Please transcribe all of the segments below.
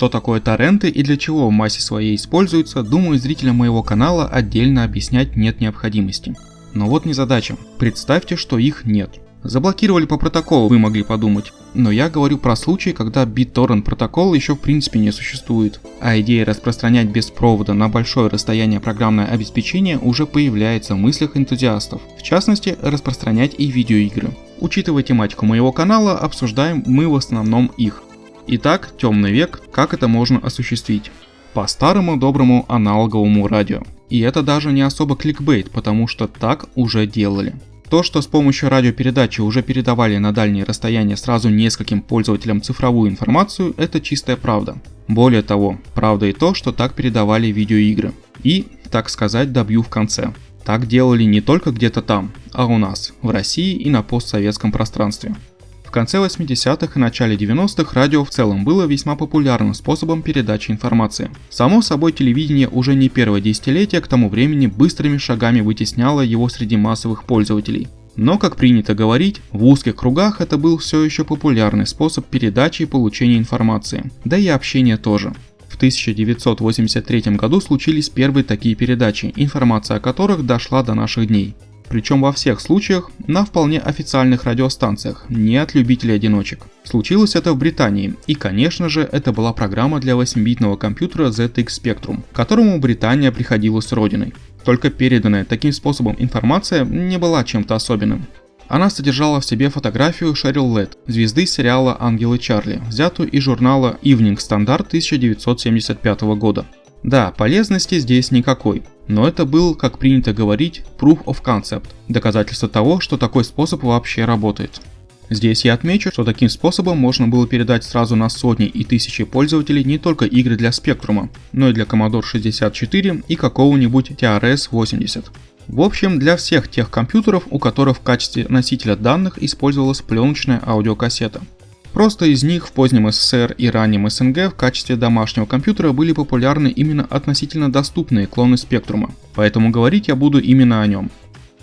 Что такое торренты и для чего в массе своей используются, думаю, зрителям моего канала отдельно объяснять нет необходимости. Но вот незадача. Представьте, что их нет. Заблокировали по протоколу, вы могли подумать. Но я говорю про случаи, когда BitTorrent протокол еще в принципе не существует, а идея распространять без провода на большое расстояние программное обеспечение уже появляется в мыслях энтузиастов. В частности, распространять и видеоигры. Учитывая тематику моего канала, обсуждаем мы в основном их. Итак, темный век, как это можно осуществить? По старому доброму аналоговому радио. И это даже не особо кликбейт, потому что так уже делали. То, что с помощью радиопередачи уже передавали на дальние расстояния сразу нескольким пользователям цифровую информацию, это чистая правда. Более того, правда и то, что так передавали видеоигры. И, так сказать, добью в конце. Так делали не только где-то там, а у нас, в России и на постсоветском пространстве. В конце 80-х и начале 90-х радио в целом было весьма популярным способом передачи информации. Само собой, телевидение уже не первое десятилетие к тому времени быстрыми шагами вытесняло его среди массовых пользователей. Но, как принято говорить, в узких кругах это был все еще популярный способ передачи и получения информации, да и общения тоже. В 1983 году случились первые такие передачи, информация о которых дошла до наших дней. Причем во всех случаях на вполне официальных радиостанциях, не от любителей-одиночек. Случилось это в Британии, и конечно же это была программа для 8-битного компьютера ZX Spectrum, которому Британия приходилась с родиной. Только переданная таким способом информация не была чем-то особенным. Она содержала в себе фотографию Шерил Лед, звезды сериала «Ангелы Чарли», взятую из журнала Evening Standard 1975 года. Да, полезности здесь никакой, но это был, как принято говорить, proof of concept, доказательство того, что такой способ вообще работает. Здесь я отмечу, что таким способом можно было передать сразу на сотни и тысячи пользователей не только игры для Spectrum, но и для Commodore 64 и какого-нибудь TRS-80. В общем, для всех тех компьютеров, у которых в качестве носителя данных использовалась пленочная аудиокассета. Просто из них в позднем СССР и раннем СНГ в качестве домашнего компьютера были популярны именно относительно доступные клоны Спектрума, поэтому говорить я буду именно о нем.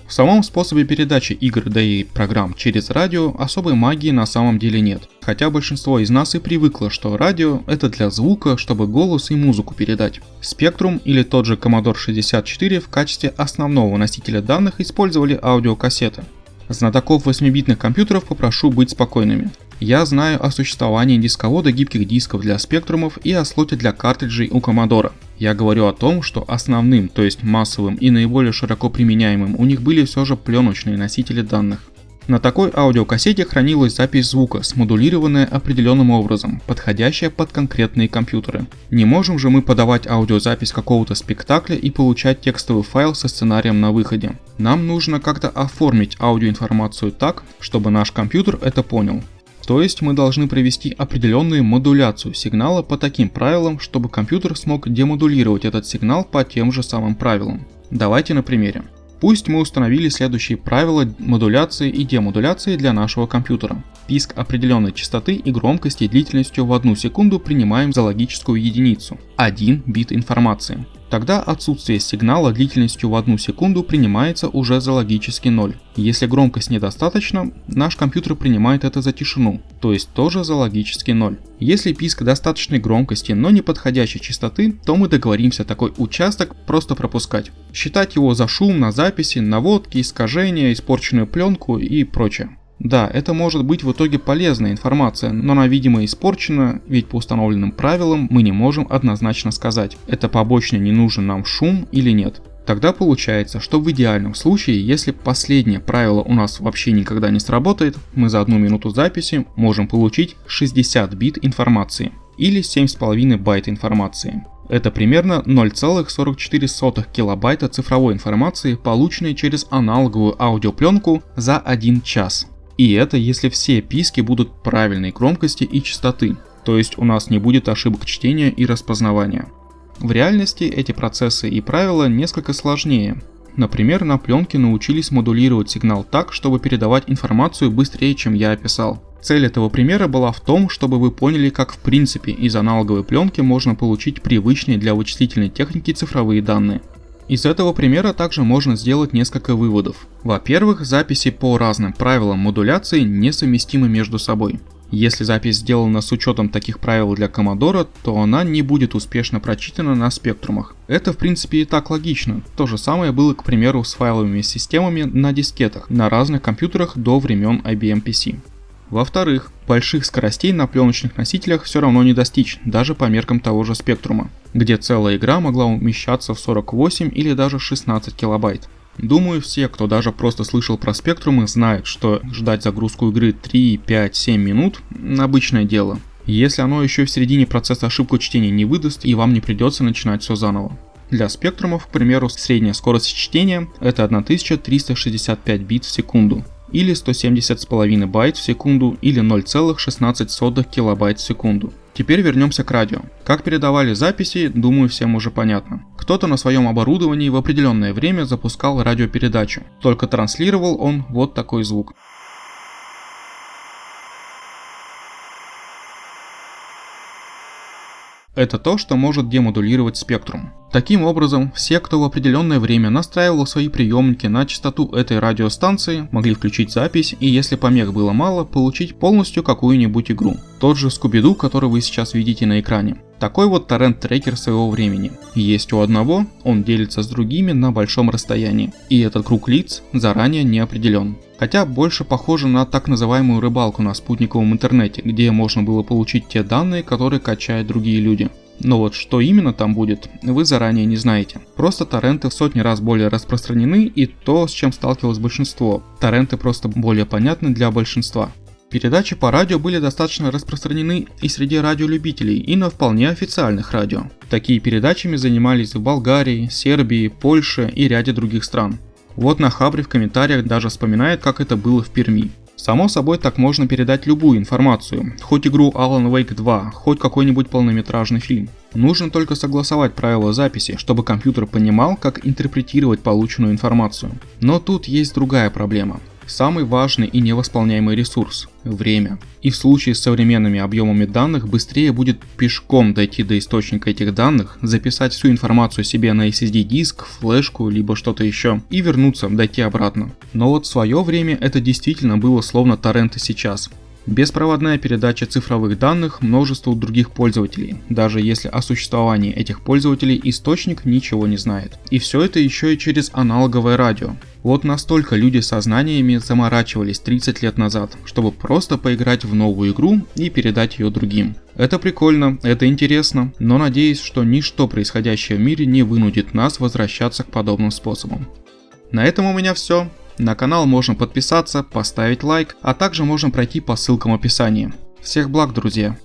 В самом способе передачи игр, да и программ через радио особой магии на самом деле нет, хотя большинство из нас и привыкло, что радио это для звука, чтобы голос и музыку передать. Spectrum или тот же Commodore 64 в качестве основного носителя данных использовали аудиокассеты. Знатоков 8-битных компьютеров попрошу быть спокойными. Я знаю о существовании дисковода гибких дисков для спектрумов и о слоте для картриджей у Commodore. Я говорю о том, что основным, то есть массовым и наиболее широко применяемым у них были все же пленочные носители данных. На такой аудиокассете хранилась запись звука, смодулированная определенным образом, подходящая под конкретные компьютеры. Не можем же мы подавать аудиозапись какого-то спектакля и получать текстовый файл со сценарием на выходе. Нам нужно как-то оформить аудиоинформацию так, чтобы наш компьютер это понял. То есть мы должны провести определенную модуляцию сигнала по таким правилам, чтобы компьютер смог демодулировать этот сигнал по тем же самым правилам. Давайте на примере. Пусть мы установили следующие правила модуляции и демодуляции для нашего компьютера. Писк определенной частоты и громкости длительностью в 1 секунду принимаем за логическую единицу – 1 бит информации. Тогда отсутствие сигнала длительностью в 1 секунду принимается уже за логический 0. Если громкость недостаточна, наш компьютер принимает это за тишину, то есть тоже за логический 0. Если писк достаточной громкости, но не подходящей частоты, то мы договоримся такой участок просто пропускать. Считать его за шум на записи, наводки, искажения, испорченную пленку и прочее. Да, это может быть в итоге полезная информация, но она видимо испорчена, ведь по установленным правилам мы не можем однозначно сказать, это побочный не нужен нам шум или нет. Тогда получается, что в идеальном случае, если последнее правило у нас вообще никогда не ссработает, мы за 1 минуту записи можем получить 60 бит информации или 7,5 байт информации. Это примерно 0,44 килобайта цифровой информации, полученной через аналоговую аудиопленку за 1 час. И это если все писки будут правильной громкости и частоты, то есть у нас не будет ошибок чтения и распознавания. В реальности эти процессы и правила несколько сложнее. Например, на пленке научились модулировать сигнал так, чтобы передавать информацию быстрее, чем я описал. Цель этого примера была в том, чтобы вы поняли, как в принципе из аналоговой пленки можно получить привычные для вычислительной техники цифровые данные. Из этого примера также можно сделать несколько выводов. Во-первых, записи по разным правилам модуляции несовместимы между собой. Если запись сделана с учетом таких правил для Commodore, то она не будет успешно прочитана на спектрумах. Это в принципе и так логично. То же самое было, к примеру, с файловыми системами на дискетах на разных компьютерах до времен IBM PC. Во-вторых, больших скоростей на пленочных носителях все равно не достичь, даже по меркам того же спектрума, где целая игра могла умещаться в 48 или даже 16 килобайт. Думаю, все, кто даже просто слышал про спектрумы, знают, что ждать загрузку игры 3, 5, 7 минут – обычное дело. Если оно еще в середине процесса ошибку чтения не выдаст и вам не придется начинать все заново. Для спектрумов, к примеру, средняя скорость чтения – это 1365 бит в секунду, или 170,5 байт в секунду, или 0,16 килобайт в секунду. Теперь вернемся к радио. Как передавали записи, думаю, всем уже понятно. Кто-то на своем оборудовании в определенное время запускал радиопередачу, только транслировал он вот такой звук. Это то, что может демодулировать спектрум. Таким образом, все, кто в определенное время настраивал свои приемники на частоту этой радиостанции, могли включить запись и, если помех было мало, получить полностью какую-нибудь игру. Тот же Scooby-Doo, который вы сейчас видите на экране. Такой вот торрент-трекер своего времени. Есть у одного, он делится с другими на большом расстоянии. И этот круг лиц заранее не определен. Хотя больше похоже на так называемую рыбалку на спутниковом интернете, где можно было получить те данные, которые качают другие люди. Но вот что именно там будет, вы заранее не знаете. Просто торренты в сотни раз более распространены, и то, с чем сталкивалось большинство. Торренты просто более понятны для большинства. Передачи по радио были достаточно распространены и среди радиолюбителей, и на вполне официальных радио. Такие передачами занимались в Болгарии, Сербии, Польше и ряде других стран. Вот на Хабре в комментариях даже вспоминает, как это было в Перми. Само собой, так можно передать любую информацию, хоть игру Alan Wake 2, хоть какой-нибудь полнометражный фильм. Нужно только согласовать правила записи, чтобы компьютер понимал, как интерпретировать полученную информацию. Но тут есть другая проблема. Самый важный и невосполняемый ресурс – время. И в случае с современными объемами данных быстрее будет пешком дойти до источника этих данных, записать всю информацию себе на SSD-диск, флешку, либо что-то еще, и вернуться, дойти обратно. Но вот в свое время это действительно было словно торренты сейчас. Беспроводная передача цифровых данных множеству других пользователей, даже если о существовании этих пользователей источник ничего не знает. И все это еще и через аналоговое радио. Вот настолько люди со знаниями заморачивались 30 лет назад, чтобы просто поиграть в новую игру и передать ее другим. Это прикольно, это интересно, но надеюсь, что ничто происходящее в мире не вынудит нас возвращаться к подобным способам. На этом у меня все. На канал можно подписаться, поставить лайк, а также можно пройти по ссылкам в описании. Всех благ, друзья!